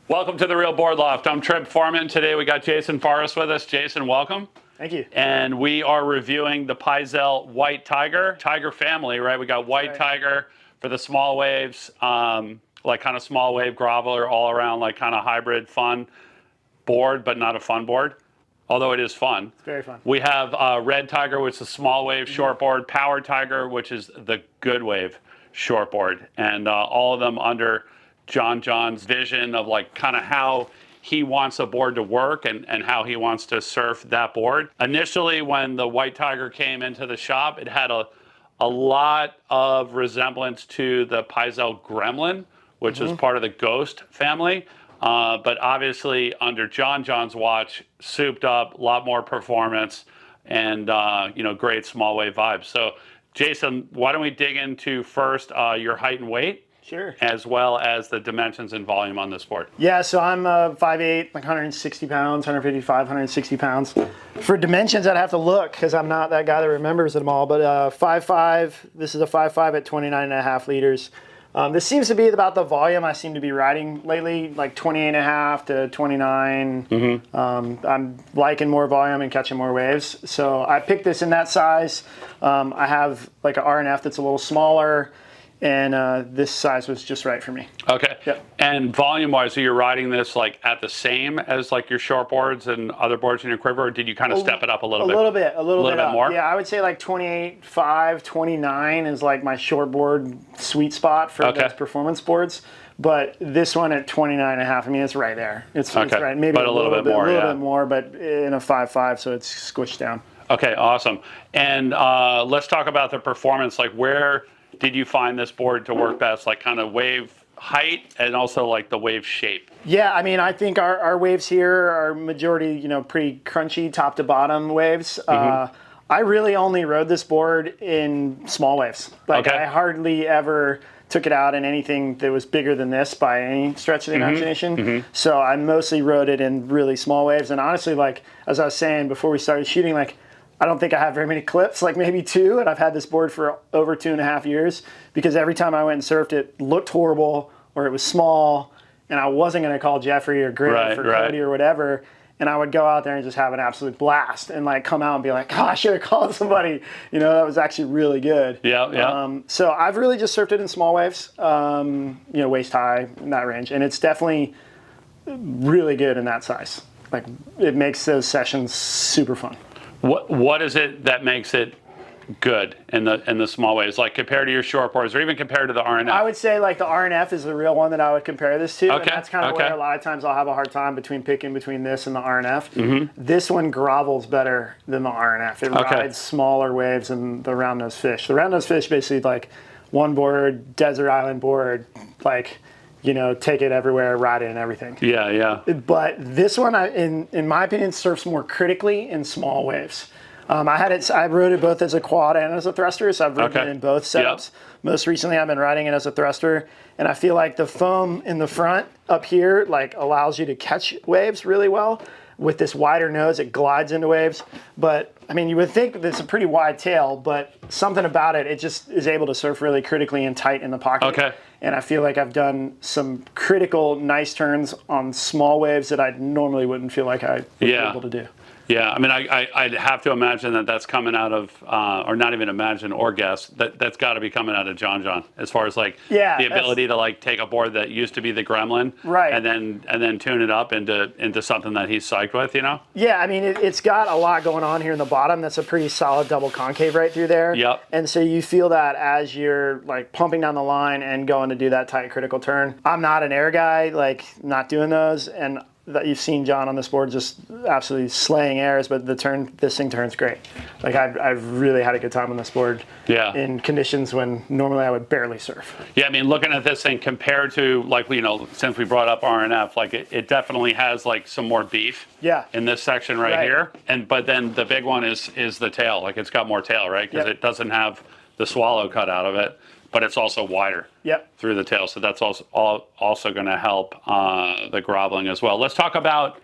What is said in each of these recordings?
Welcome to the Real Board Loft. I'm Trip Forman. Today we got Jason Forrest with us. Jason, welcome. Thank you. And we are reviewing the Pyzel White Tiger family, right? We got White Tiger for the small waves, like kind of small wave groveler, all around like kind of hybrid fun board, but not a fun board, although it is fun. It's very fun. We have Red Tiger, which is a small wave shortboard, Power Tiger, which is the good wave shortboard, and all of them under John's vision of like kind of how he wants a board to work and how he wants to surf that board. Initially, when the White Tiger came into the shop, it had a lot of resemblance to the Pyzel Gremlin, which is part of the Ghost family. But obviously under John's watch, souped up, a lot more performance, and great small wave vibes. So Jason, why don't we dig into first your height and weight? Sure. As well as the dimensions and volume on this board. Yeah, so I'm 5'8", like 160 pounds, 155, 160 pounds. For dimensions, I'd have to look because I'm not that guy that remembers them all. But 5'5", this is a 5'5" at 29.5 liters. This seems to be about the volume I seem to be riding lately, like 28.5 to 29. I'm liking more volume and catching more waves. So I picked this in that size. I have like an R&F that's a little smaller. And this size was just right for me. Okay. Yep. And volume-wise, so you're riding this like at the same as like your short boards and other boards in your quiver, or did you kind of step it up a little bit? A little bit up. More? Yeah, I would say like 28.5, 29 is like my short board sweet spot for those performance boards. But this one at 29.5, I mean, it's right there. It's right. Maybe but a little bit more, bit more, but in a 5'5", so it's squished down. Okay, awesome. And let's talk about the performance. Like, where did you find this board to work best? Like kind of wave height and also like the wave shape? Yeah, I mean, I think our waves here are majority, pretty crunchy top to bottom waves. I really only rode this board in small waves. Like I hardly ever took it out in anything that was bigger than this by any stretch of the imagination. So I mostly rode it in really small waves. And honestly, like, as I was saying before we started shooting, like, I don't think I have very many clips, like maybe 2, and I've had this board for over 2.5 years because every time I went and surfed it looked horrible or it was small, and I wasn't going to call Jeffrey or Greg for Cody or whatever, and I would go out there and just have an absolute blast and like come out and be like, oh, I should have called somebody. That was actually really good. Yeah. So I've really just surfed it in small waves, waist high in that range, and it's definitely really good in that size. Like it makes those sessions super fun. What is it that makes it good in the small waves, like compared to your short boards or even compared to the R&F? I would say like the R&F is the real one that I would compare this to. And that's kind of where a lot of times I'll have a hard time picking between this and the R&F. This one grovels better than the R&F. It rides smaller waves than the round nose fish. The round nose fish basically like one board, desert island board, like, take it everywhere, ride it and everything. Yeah. But this one, in my opinion, surfs more critically in small waves. I rode it both as a quad and as a thruster, so I've ridden it in both setups. Most recently, I've been riding it as a thruster, and I feel like the foam in the front up here like allows you to catch waves really well. With this wider nose, it glides into waves. But I mean, you would think that it's a pretty wide tail, but something about it, it just is able to surf really critically and tight in the pocket. And I feel like I've done some critical, nice turns on small waves that I normally wouldn't feel like I would be able to do. Yeah, I mean, I'd have to imagine that that's coming out of, or not even imagine or guess, that's got to be coming out of John, as far as like the ability to like take a board that used to be the Gremlin, and then tune it up into something that he's psyched with, Yeah, I mean, it's got a lot going on here in the bottom. That's a pretty solid double concave right through there. Yep. And so you feel that as you're like pumping down the line and going to do that tight critical turn. I'm not an air guy, like not doing those, and that you've seen John on this board just absolutely slaying airs, but this thing turns great. Like I've really had a good time on this board. In conditions when normally I would barely surf. Yeah, I mean, looking at this thing compared to like since we brought up R&F, like it definitely has like some more beef. In this section right here, but then the big one is the tail. Like it's got more tail, right? Because it doesn't have the swallow cut out of it. But it's also wider through the tail, so that's also going to help the groveling as well. Let's talk about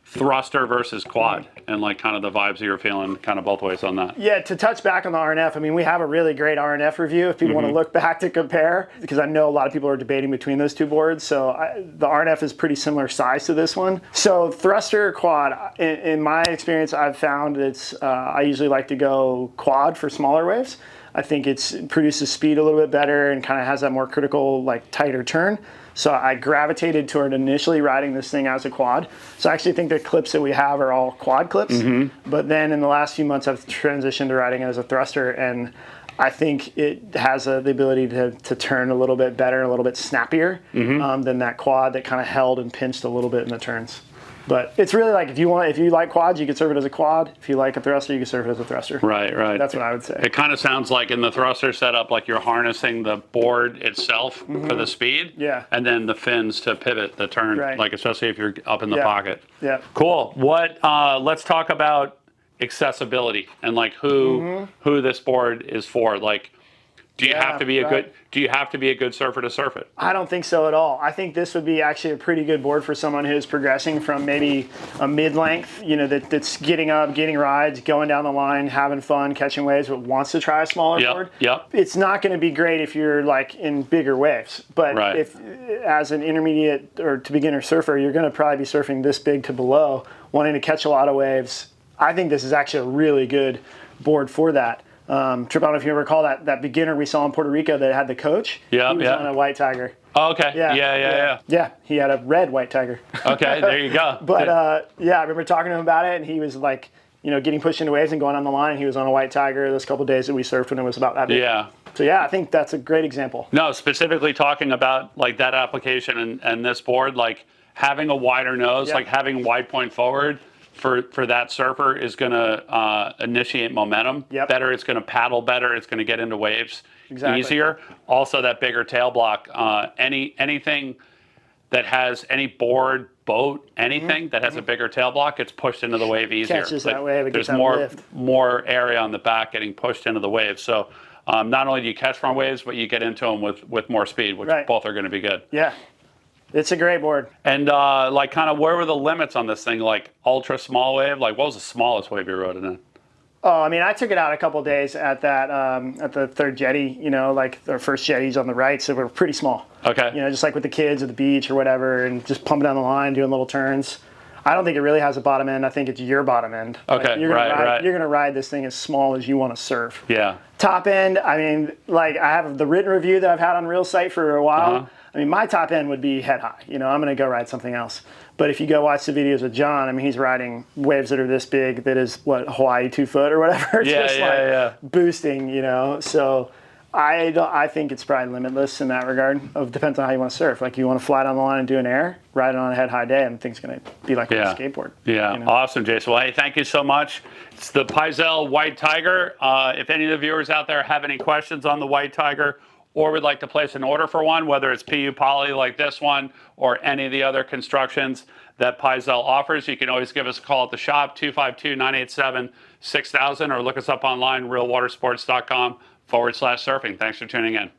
thruster versus quad, and like kind of the vibes you're feeling kind of both ways on that. Yeah, to touch back on the RNF, I mean, we have a really great RNF review if people want to look back to compare, because I know a lot of people are debating between those two boards. So the RNF is pretty similar size to this one. So thruster quad, in my experience, I've found I usually like to go quad for smaller waves. I think it produces speed a little bit better and kind of has that more critical, like tighter turn. So I gravitated toward initially riding this thing as a quad. So I actually think the clips that we have are all quad clips. But then in the last few months, I've transitioned to riding it as a thruster, and I think it has the ability to turn a little bit better, a little bit snappier than that quad that kind of held and pinched a little bit in the turns. But it's really like if you like quads, you can serve it as a quad. If you like a thruster, you can serve it as a thruster. Right, right. That's what I would say. It kind of sounds like in the thruster setup, like you're harnessing the board itself for the speed, Yeah. and then the fins to pivot the turn, Right. like especially if you're up in the pocket. Yeah. Cool. Let's talk about accessibility and like who this board is for. Like, do you have to be a good surfer to surf it? I don't think so at all. I think this would be actually a pretty good board for someone who's progressing from maybe a mid-length, that's getting up, getting rides, going down the line, having fun, catching waves, but wants to try a smaller board. Yep. It's not going to be great if you're like in bigger waves, but if as an intermediate or to beginner surfer, you're going to probably be surfing this big to below, wanting to catch a lot of waves. I think this is actually a really good board for that. Trip, I don't know if you recall that beginner we saw in Puerto Rico that had the coach. He was on a white tiger. Oh, okay. Yeah. He had a red white tiger. Okay, there you go. But I remember talking to him about it, and he was like, getting pushed into waves and going on the line. He was on a white tiger those couple days that we surfed when it was about that big. Yeah. So I think that's a great example. No, specifically talking about like that application and this board, like having a wider nose, like having wide point forward. For that surfer is going to initiate momentum better. It's going to paddle better. It's going to get into waves easier. Also, that bigger tail block. Anything that has any board, boat, anything that has a bigger tail block gets pushed into the wave easier. Catches that wave. There's more area on the back getting pushed into the wave. So not only do you catch more waves, but you get into them with more speed, which both are going to be good. Yeah. It's a great board. And like kind of where were the limits on this thing? Like ultra small wave? Like what was the smallest wave you rode it in? Oh, I mean, I took it out a couple of days at that at the third jetty, like our first jetties on the right, so we're pretty small. Okay. Just like with the kids at the beach or whatever, and just pumping down the line, doing little turns. I don't think it really has a bottom end. I think it's your bottom end. Okay, You're gonna ride this thing as small as you want to surf. Yeah. Top end, I mean, like I have the written review that I've had on Real Site for a while. I mean, my top end would be head high. I'm going to go ride something else. But if you go watch the videos with John, I mean, he's riding waves that are this big, that is, Hawaii 2 foot or whatever. Boosting, So I think it's probably limitless in that regard. Depends on how you want to surf. Like, you want to fly down the line and do an air, ride it on a head high day, and the thing's going to be like a skateboard. Yeah, awesome, Jason. Well, hey, thank you so much. It's the Pyzel White Tiger. If any of the viewers out there have any questions on the White Tiger, or would like to place an order for one, whether it's PU poly like this one or any of the other constructions that Pyzel offers, you can always give us a call at the shop, 252-987-6000, or look us up online, realwatersports.com/surfing. Thanks for tuning in.